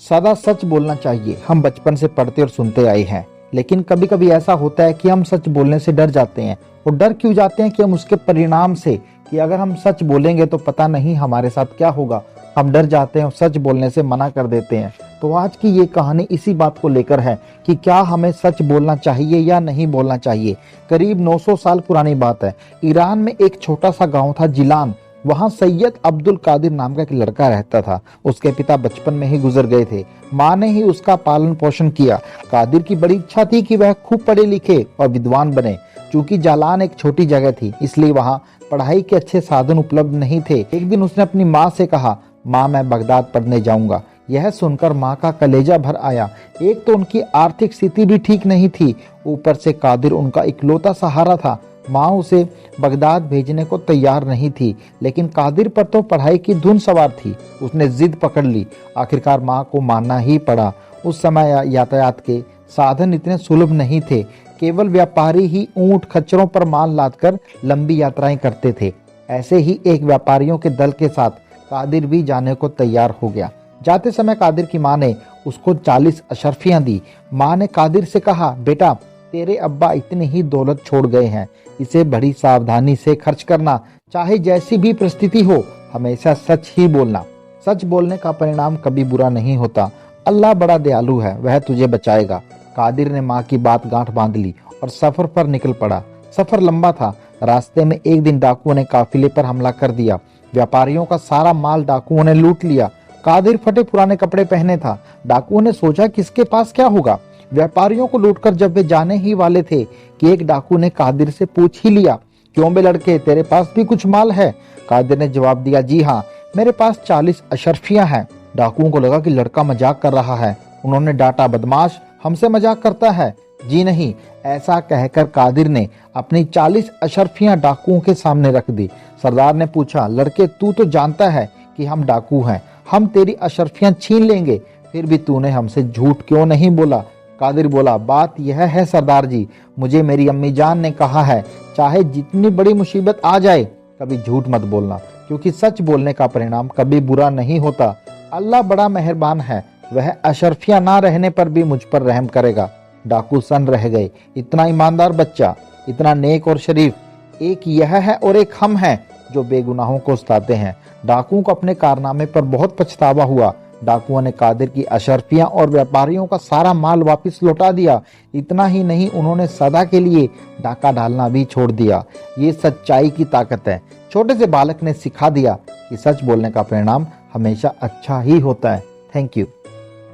सदा सच बोलना चाहिए। हम बचपन से पढ़ते और सुनते आए हैं, लेकिन कभी कभी ऐसा होता है कि हम सच बोलने से डर जाते हैं। और डर क्यों जाते हैं कि हम उसके परिणाम से, कि अगर हम सच बोलेंगे तो पता नहीं हमारे साथ क्या होगा। हम डर जाते हैं और सच बोलने से मना कर देते हैं। तो आज की ये कहानी इसी बात को लेकर है कि क्या हमें सच बोलना चाहिए या नहीं बोलना चाहिए। करीब 900 साल पुरानी बात है। ईरान में एक छोटा सा गांव था जिलान। वहां सैयद अब्दुल कादिर नाम का एक लड़का रहता था। उसके पिता बचपन में ही गुजर गए थे। माँ ने ही उसका पालन पोषण किया। कादिर की बड़ी इच्छा थी कि वह खूब पढ़े लिखे और विद्वान बने। चूंकि जालान एक छोटी जगह थी, इसलिए वहां पढ़ाई के अच्छे साधन उपलब्ध नहीं थे। एक दिन उसने अपनी माँ से कहा, माँ मैं बगदाद पढ़ने जाऊंगा। यह सुनकर माँ का कलेजा भर आया। एक तो उनकी आर्थिक स्थिति भी ठीक नहीं थी, ऊपर से कादिर उनका इकलौता सहारा था। माँ उसे बगदाद भेजने को तैयार नहीं थी, लेकिन कादिर पर तो पढ़ाई की धुन सवार थी। उसने जिद पकड़ ली। आखिरकार माँ को मानना ही पड़ा। उस समय यातायात के साधन इतने सुलभ नहीं थे। केवल व्यापारी ही ऊंट खच्चरों पर माल लादकर लंबी यात्राएं करते थे। ऐसे ही एक व्यापारियों के दल के साथ कादिर भी जाने को तैयार हो गया। जाते समय कादिर की माँ ने उसको 40 अशर्फियां दी। माँ ने कादिर से कहा, बेटा तेरे अब्बा इतनी ही दौलत छोड़ गए हैं, इसे बड़ी सावधानी से खर्च करना। चाहे जैसी भी परिस्थिति हो, हमेशा सच ही बोलना। सच बोलने का परिणाम कभी बुरा नहीं होता। अल्लाह बड़ा दयालु है, वह तुझे बचाएगा। कादिर ने माँ की बात गांठ बांध ली और सफर पर निकल पड़ा। सफर लंबा था। रास्ते में एक दिन डाकुओं ने काफिले पर हमला कर दिया। व्यापारियों का सारा माल डाकुओं ने लूट लिया। कादिर फटे पुराने कपड़े पहने था। डाकुओं ने सोचा किसके पास क्या होगा। व्यापारियों को लूटकर जब वे जाने ही वाले थे कि एक डाकू ने कादिर से पूछ ही लिया, क्यों बे लड़के, तेरे पास भी कुछ माल है? कादिर ने जवाब दिया, जी हाँ, मेरे पास 40 अशर्फियां हैं। डाकुओं को लगा कि लड़का मजाक कर रहा है। उन्होंने डांटा, बदमाश, हमसे मजाक करता है? जी नहीं। ऐसा कहकर कादिर ने अपनी 40 अशर्फियां डाकुओं के सामने रख दी। सरदार ने पूछा, लड़के तू तो जानता है कि हम डाकू हैं, हम तेरी अशर्फियां छीन लेंगे, फिर भी तूने हमसे झूठ क्यों नहीं बोला? कादिर बोला, बात यह है सरदार जी, मुझे मेरी अम्मी जान ने कहा है, चाहे जितनी बड़ी मुसीबत आ जाए, कभी झूठ मत बोलना, क्योंकि सच बोलने का परिणाम कभी बुरा नहीं होता। अल्लाह बड़ा मेहरबान है, वह अशर्फियां ना रहने पर भी मुझ पर रहम करेगा। डाकू सन रह गए। इतना ईमानदार बच्चा, इतना नेक और शरीफ, एक यह है और एक हम हैं जो बेगुनाहों को सताते हैं। डाकुओं को अपने कारनामे पर बहुत पछतावा हुआ। डाकुओं ने कादिर की अशर्फियां और व्यापारियों का सारा माल वापस लौटा दिया। इतना ही नहीं, उन्होंने सदा के लिए डाका डालना भी छोड़ दिया। ये सच्चाई की ताकत है। छोटे से बालक ने सिखा दिया कि सच बोलने का परिणाम हमेशा अच्छा ही होता है। Thank you.